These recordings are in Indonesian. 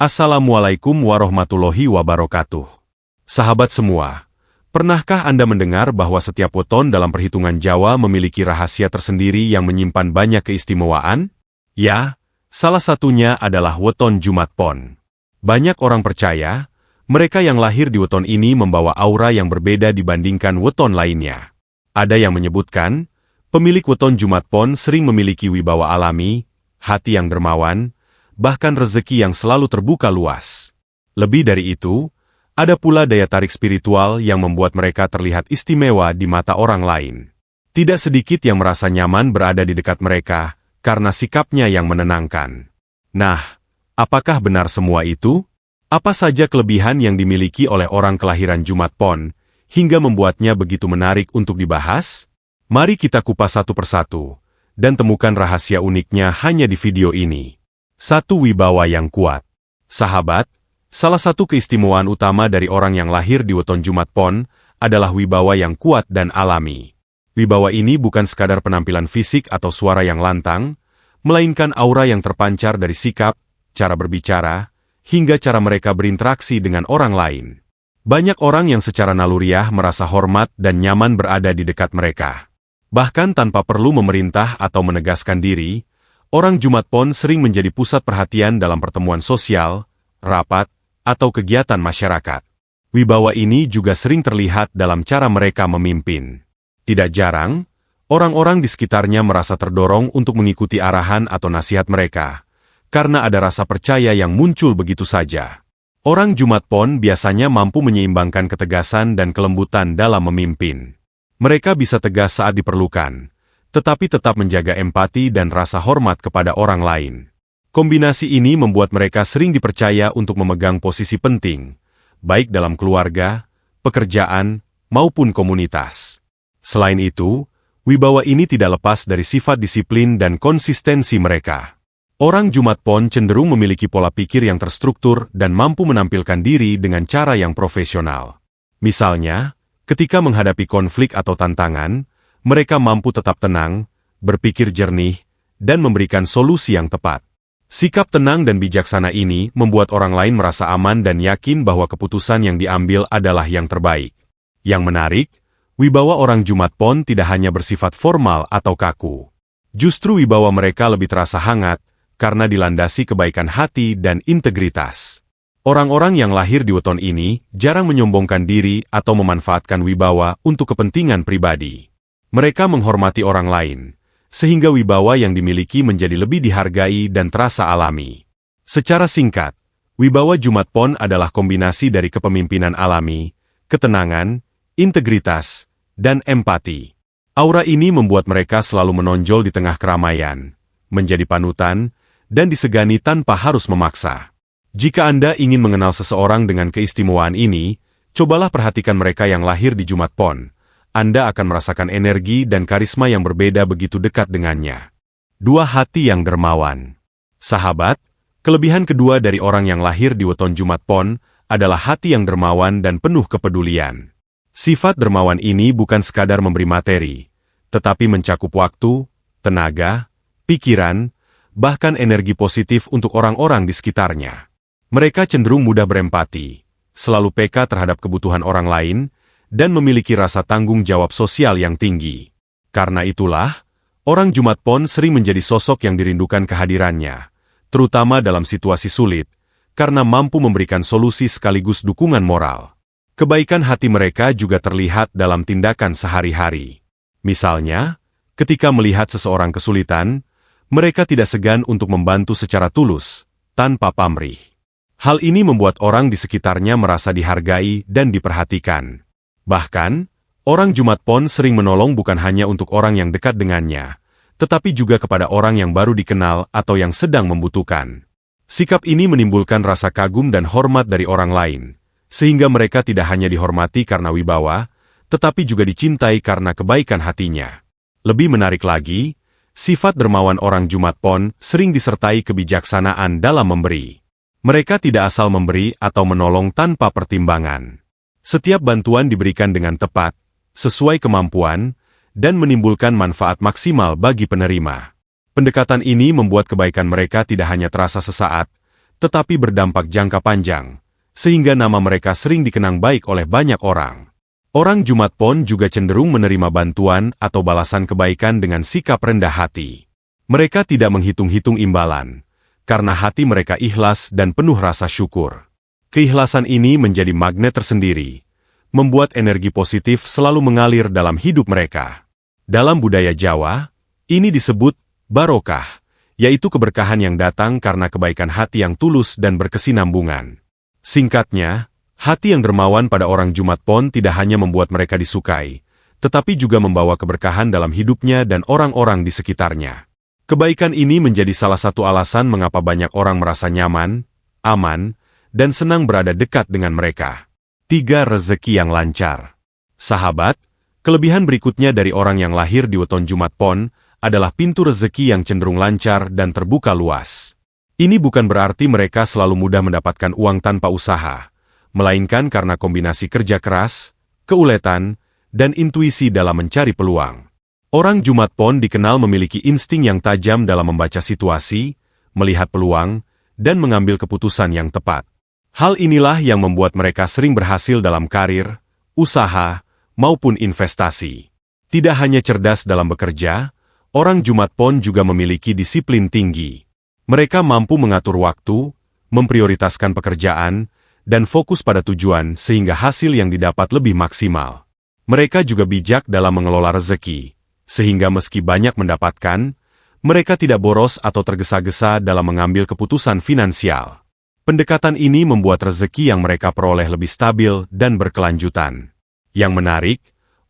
Assalamualaikum warahmatullahi wabarakatuh. Sahabat semua, pernahkah Anda mendengar bahwa setiap weton dalam perhitungan Jawa memiliki rahasia tersendiri yang menyimpan banyak keistimewaan? Ya, salah satunya adalah weton Jumat Pon. Banyak orang percaya, mereka yang lahir di weton ini membawa aura yang berbeda dibandingkan weton lainnya. Ada yang menyebutkan, pemilik weton Jumat Pon sering memiliki wibawa alami, hati yang dermawan, bahkan rezeki yang selalu terbuka luas. Lebih dari itu, ada pula daya tarik spiritual yang membuat mereka terlihat istimewa di mata orang lain. Tidak sedikit yang merasa nyaman berada di dekat mereka, karena sikapnya yang menenangkan. Nah, apakah benar semua itu? Apa saja kelebihan yang dimiliki oleh orang kelahiran Jumat Pon, hingga membuatnya begitu menarik untuk dibahas? Mari kita kupas satu persatu, dan temukan rahasia uniknya hanya di video ini. 1. Wibawa yang kuat. Sahabat, salah satu keistimewaan utama dari orang yang lahir di weton Jumat Pon adalah wibawa yang kuat dan alami. Wibawa ini bukan sekadar penampilan fisik atau suara yang lantang, melainkan aura yang terpancar dari sikap, cara berbicara, hingga cara mereka berinteraksi dengan orang lain. Banyak orang yang secara naluriah merasa hormat dan nyaman berada di dekat mereka. Bahkan tanpa perlu memerintah atau menegaskan diri, orang Jumat Pon sering menjadi pusat perhatian dalam pertemuan sosial, rapat, atau kegiatan masyarakat. Wibawa ini juga sering terlihat dalam cara mereka memimpin. Tidak jarang, orang-orang di sekitarnya merasa terdorong untuk mengikuti arahan atau nasihat mereka, karena ada rasa percaya yang muncul begitu saja. Orang Jumat Pon biasanya mampu menyeimbangkan ketegasan dan kelembutan dalam memimpin. Mereka bisa tegas saat diperlukan, tetapi tetap menjaga empati dan rasa hormat kepada orang lain. Kombinasi ini membuat mereka sering dipercaya untuk memegang posisi penting, baik dalam keluarga, pekerjaan, maupun komunitas. Selain itu, wibawa ini tidak lepas dari sifat disiplin dan konsistensi mereka. Orang Jumat Pon cenderung memiliki pola pikir yang terstruktur dan mampu menampilkan diri dengan cara yang profesional. Misalnya, ketika menghadapi konflik atau tantangan, mereka mampu tetap tenang, berpikir jernih, dan memberikan solusi yang tepat. Sikap tenang dan bijaksana ini membuat orang lain merasa aman dan yakin bahwa keputusan yang diambil adalah yang terbaik. Yang menarik, wibawa orang Jumat Pon tidak hanya bersifat formal atau kaku. Justru wibawa mereka lebih terasa hangat, karena dilandasi kebaikan hati dan integritas. Orang-orang yang lahir di weton ini jarang menyombongkan diri atau memanfaatkan wibawa untuk kepentingan pribadi. Mereka menghormati orang lain, sehingga wibawa yang dimiliki menjadi lebih dihargai dan terasa alami. Secara singkat, wibawa Jumat Pon adalah kombinasi dari kepemimpinan alami, ketenangan, integritas, dan empati. Aura ini membuat mereka selalu menonjol di tengah keramaian, menjadi panutan, dan disegani tanpa harus memaksa. Jika Anda ingin mengenal seseorang dengan keistimewaan ini, cobalah perhatikan mereka yang lahir di Jumat Pon. Anda akan merasakan energi dan karisma yang berbeda begitu dekat dengannya. 2. Hati yang dermawan. Sahabat, kelebihan kedua dari orang yang lahir di weton Jumat Pon adalah hati yang dermawan dan penuh kepedulian. Sifat dermawan ini bukan sekadar memberi materi, tetapi mencakup waktu, tenaga, pikiran, bahkan energi positif untuk orang-orang di sekitarnya. Mereka cenderung mudah berempati, selalu peka terhadap kebutuhan orang lain, dan memiliki rasa tanggung jawab sosial yang tinggi. Karena itulah, orang Jumat Pon sering menjadi sosok yang dirindukan kehadirannya, terutama dalam situasi sulit, karena mampu memberikan solusi sekaligus dukungan moral. Kebaikan hati mereka juga terlihat dalam tindakan sehari-hari. Misalnya, ketika melihat seseorang kesulitan, mereka tidak segan untuk membantu secara tulus, tanpa pamrih. Hal ini membuat orang di sekitarnya merasa dihargai dan diperhatikan. Bahkan, orang Jumat Pon sering menolong bukan hanya untuk orang yang dekat dengannya, tetapi juga kepada orang yang baru dikenal atau yang sedang membutuhkan. Sikap ini menimbulkan rasa kagum dan hormat dari orang lain, sehingga mereka tidak hanya dihormati karena wibawa, tetapi juga dicintai karena kebaikan hatinya. Lebih menarik lagi, sifat dermawan orang Jumat Pon sering disertai kebijaksanaan dalam memberi. Mereka tidak asal memberi atau menolong tanpa pertimbangan. Setiap bantuan diberikan dengan tepat, sesuai kemampuan, dan menimbulkan manfaat maksimal bagi penerima. Pendekatan ini membuat kebaikan mereka tidak hanya terasa sesaat, tetapi berdampak jangka panjang, sehingga nama mereka sering dikenang baik oleh banyak orang. Orang Jumat Pon juga cenderung menerima bantuan atau balasan kebaikan dengan sikap rendah hati. Mereka tidak menghitung-hitung imbalan, karena hati mereka ikhlas dan penuh rasa syukur. Keikhlasan ini menjadi magnet tersendiri, membuat energi positif selalu mengalir dalam hidup mereka. Dalam budaya Jawa, ini disebut barokah, yaitu keberkahan yang datang karena kebaikan hati yang tulus dan berkesinambungan. Singkatnya, hati yang dermawan pada orang Jumat Pon tidak hanya membuat mereka disukai, tetapi juga membawa keberkahan dalam hidupnya dan orang-orang di sekitarnya. Kebaikan ini menjadi salah satu alasan mengapa banyak orang merasa nyaman, aman, dan senang berada dekat dengan mereka. 3. Rezeki yang lancar. Sahabat, kelebihan berikutnya dari orang yang lahir di weton Jumat Pon adalah pintu rezeki yang cenderung lancar dan terbuka luas. Ini bukan berarti mereka selalu mudah mendapatkan uang tanpa usaha, melainkan karena kombinasi kerja keras, keuletan, dan intuisi dalam mencari peluang. Orang Jumat Pon dikenal memiliki insting yang tajam dalam membaca situasi, melihat peluang, dan mengambil keputusan yang tepat. Hal inilah yang membuat mereka sering berhasil dalam karir, usaha, maupun investasi. Tidak hanya cerdas dalam bekerja, orang Jumat Pon juga memiliki disiplin tinggi. Mereka mampu mengatur waktu, memprioritaskan pekerjaan, dan fokus pada tujuan sehingga hasil yang didapat lebih maksimal. Mereka juga bijak dalam mengelola rezeki, sehingga meski banyak mendapatkan, mereka tidak boros atau tergesa-gesa dalam mengambil keputusan finansial. Pendekatan ini membuat rezeki yang mereka peroleh lebih stabil dan berkelanjutan. Yang menarik,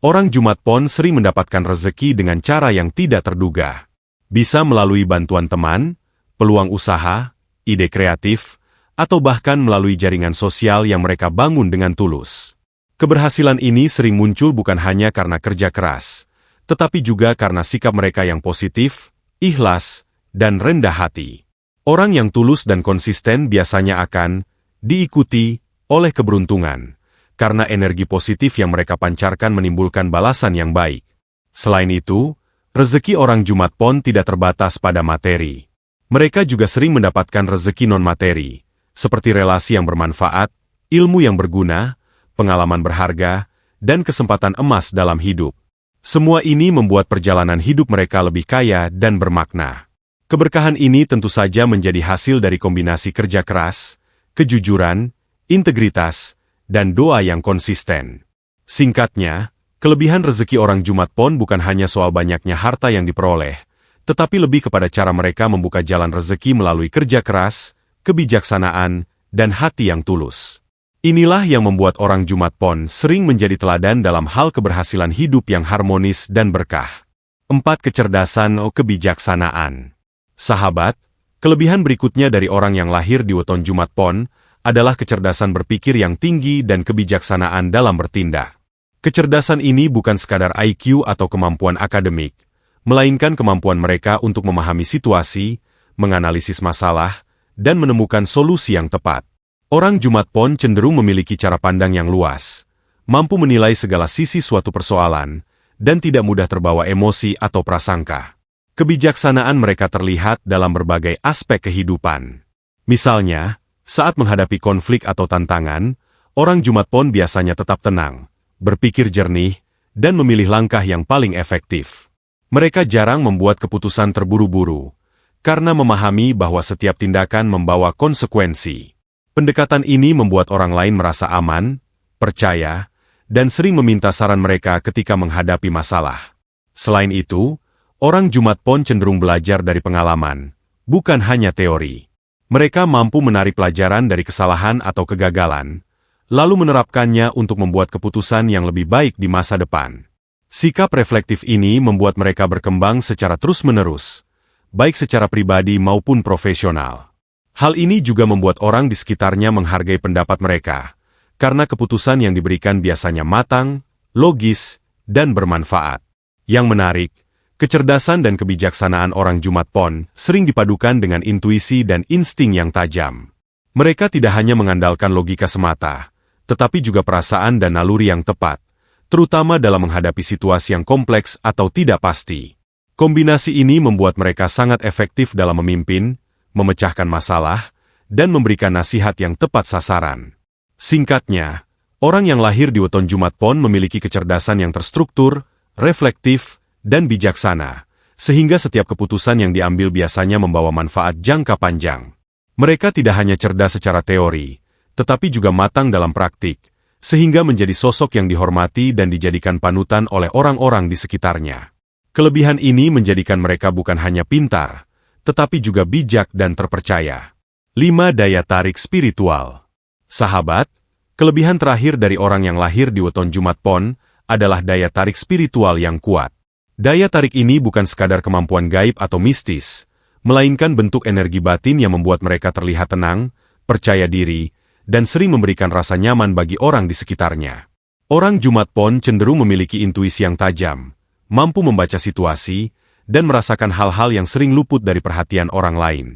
orang Jumat Pon sering mendapatkan rezeki dengan cara yang tidak terduga. Bisa melalui bantuan teman, peluang usaha, ide kreatif, atau bahkan melalui jaringan sosial yang mereka bangun dengan tulus. Keberhasilan ini sering muncul bukan hanya karena kerja keras, tetapi juga karena sikap mereka yang positif, ikhlas, dan rendah hati. Orang yang tulus dan konsisten biasanya akan diikuti oleh keberuntungan, karena energi positif yang mereka pancarkan menimbulkan balasan yang baik. Selain itu, rezeki orang Jumat Pon tidak terbatas pada materi. Mereka juga sering mendapatkan rezeki non-materi, seperti relasi yang bermanfaat, ilmu yang berguna, pengalaman berharga, dan kesempatan emas dalam hidup. Semua ini membuat perjalanan hidup mereka lebih kaya dan bermakna. Keberkahan ini tentu saja menjadi hasil dari kombinasi kerja keras, kejujuran, integritas, dan doa yang konsisten. Singkatnya, kelebihan rezeki orang Jumat Pon bukan hanya soal banyaknya harta yang diperoleh, tetapi lebih kepada cara mereka membuka jalan rezeki melalui kerja keras, kebijaksanaan, dan hati yang tulus. Inilah yang membuat orang Jumat Pon sering menjadi teladan dalam hal keberhasilan hidup yang harmonis dan berkah. 4. Kecerdasan atau kebijaksanaan. Sahabat, kelebihan berikutnya dari orang yang lahir di weton Jumat Pon adalah kecerdasan berpikir yang tinggi dan kebijaksanaan dalam bertindak. Kecerdasan ini bukan sekadar IQ atau kemampuan akademik, melainkan kemampuan mereka untuk memahami situasi, menganalisis masalah, dan menemukan solusi yang tepat. Orang Jumat Pon cenderung memiliki cara pandang yang luas, mampu menilai segala sisi suatu persoalan, dan tidak mudah terbawa emosi atau prasangka. Kebijaksanaan mereka terlihat dalam berbagai aspek kehidupan. Misalnya, saat menghadapi konflik atau tantangan, orang Jumat Pon biasanya tetap tenang, berpikir jernih, dan memilih langkah yang paling efektif. Mereka jarang membuat keputusan terburu-buru, karena memahami bahwa setiap tindakan membawa konsekuensi. Pendekatan ini membuat orang lain merasa aman, percaya, dan sering meminta saran mereka ketika menghadapi masalah. Selain itu, orang Jumat Pon cenderung belajar dari pengalaman, bukan hanya teori. Mereka mampu menarik pelajaran dari kesalahan atau kegagalan, lalu menerapkannya untuk membuat keputusan yang lebih baik di masa depan. Sikap reflektif ini membuat mereka berkembang secara terus-menerus, baik secara pribadi maupun profesional. Hal ini juga membuat orang di sekitarnya menghargai pendapat mereka, karena keputusan yang diberikan biasanya matang, logis, dan bermanfaat. Yang menarik, kecerdasan dan kebijaksanaan orang Jumat Pon sering dipadukan dengan intuisi dan insting yang tajam. Mereka tidak hanya mengandalkan logika semata, tetapi juga perasaan dan naluri yang tepat, terutama dalam menghadapi situasi yang kompleks atau tidak pasti. Kombinasi ini membuat mereka sangat efektif dalam memimpin, memecahkan masalah, dan memberikan nasihat yang tepat sasaran. Singkatnya, orang yang lahir di weton Jumat Pon memiliki kecerdasan yang terstruktur, reflektif, dan bijaksana, sehingga setiap keputusan yang diambil biasanya membawa manfaat jangka panjang. Mereka tidak hanya cerdas secara teori, tetapi juga matang dalam praktik, sehingga menjadi sosok yang dihormati dan dijadikan panutan oleh orang-orang di sekitarnya. Kelebihan ini menjadikan mereka bukan hanya pintar, tetapi juga bijak dan terpercaya. 5. Daya tarik spiritual. Sahabat, kelebihan terakhir dari orang yang lahir di weton Jumat Pon adalah daya tarik spiritual yang kuat. Daya tarik ini bukan sekadar kemampuan gaib atau mistis, melainkan bentuk energi batin yang membuat mereka terlihat tenang, percaya diri, dan sering memberikan rasa nyaman bagi orang di sekitarnya. Orang Jumat Pon cenderung memiliki intuisi yang tajam, mampu membaca situasi, dan merasakan hal-hal yang sering luput dari perhatian orang lain.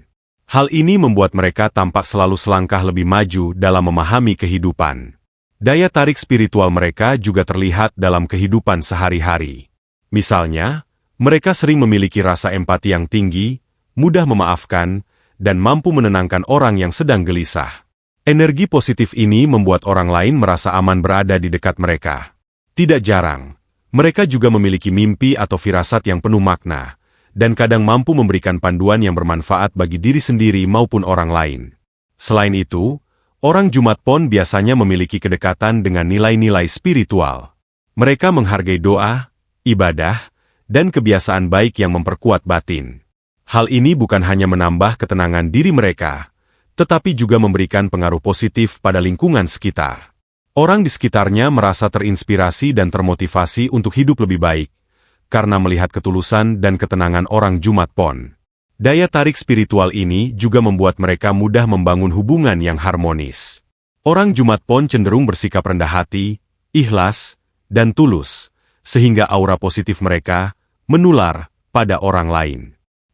Hal ini membuat mereka tampak selalu selangkah lebih maju dalam memahami kehidupan. Daya tarik spiritual mereka juga terlihat dalam kehidupan sehari-hari. Misalnya, mereka sering memiliki rasa empati yang tinggi, mudah memaafkan, dan mampu menenangkan orang yang sedang gelisah. Energi positif ini membuat orang lain merasa aman berada di dekat mereka. Tidak jarang, mereka juga memiliki mimpi atau firasat yang penuh makna, dan kadang mampu memberikan panduan yang bermanfaat bagi diri sendiri maupun orang lain. Selain itu, orang Jumat Pon biasanya memiliki kedekatan dengan nilai-nilai spiritual. Mereka menghargai doa, ibadah, dan kebiasaan baik yang memperkuat batin. Hal ini bukan hanya menambah ketenangan diri mereka, tetapi juga memberikan pengaruh positif pada lingkungan sekitar. Orang di sekitarnya merasa terinspirasi dan termotivasi untuk hidup lebih baik, karena melihat ketulusan dan ketenangan orang Jumat Pon. Daya tarik spiritual ini juga membuat mereka mudah membangun hubungan yang harmonis. Orang Jumat Pon cenderung bersikap rendah hati, ikhlas, dan tulus, sehingga aura positif mereka menular pada orang lain.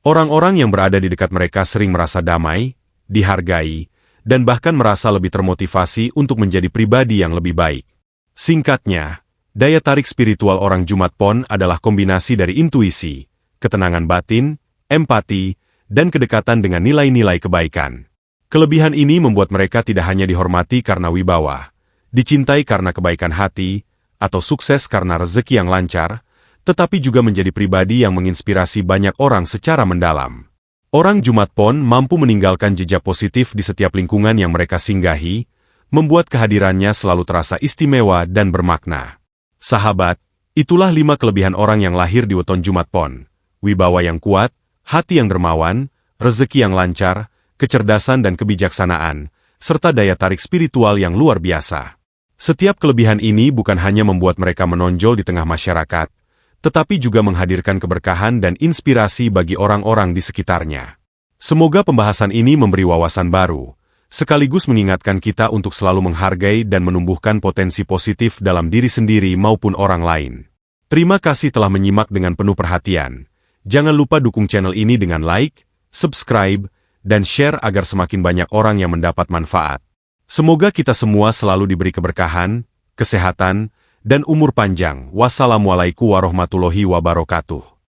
Orang-orang yang berada di dekat mereka sering merasa damai, dihargai, dan bahkan merasa lebih termotivasi untuk menjadi pribadi yang lebih baik. Singkatnya, daya tarik spiritual orang Jumat Pon adalah kombinasi dari intuisi, ketenangan batin, empati, dan kedekatan dengan nilai-nilai kebaikan. Kelebihan ini membuat mereka tidak hanya dihormati karena wibawa, dicintai karena kebaikan hati, atau sukses karena rezeki yang lancar, tetapi juga menjadi pribadi yang menginspirasi banyak orang secara mendalam. Orang Jumat Pon mampu meninggalkan jejak positif di setiap lingkungan yang mereka singgahi, membuat kehadirannya selalu terasa istimewa dan bermakna. Sahabat, itulah 5 kelebihan orang yang lahir di weton Jumat Pon. Wibawa yang kuat, hati yang dermawan, rezeki yang lancar, kecerdasan dan kebijaksanaan, serta daya tarik spiritual yang luar biasa. Setiap kelebihan ini bukan hanya membuat mereka menonjol di tengah masyarakat, tetapi juga menghadirkan keberkahan dan inspirasi bagi orang-orang di sekitarnya. Semoga pembahasan ini memberi wawasan baru, sekaligus mengingatkan kita untuk selalu menghargai dan menumbuhkan potensi positif dalam diri sendiri maupun orang lain. Terima kasih telah menyimak dengan penuh perhatian. Jangan lupa dukung channel ini dengan like, subscribe, dan share agar semakin banyak orang yang mendapat manfaat. Semoga kita semua selalu diberi keberkahan, kesehatan, dan umur panjang. Wassalamualaikum warahmatullahi wabarakatuh.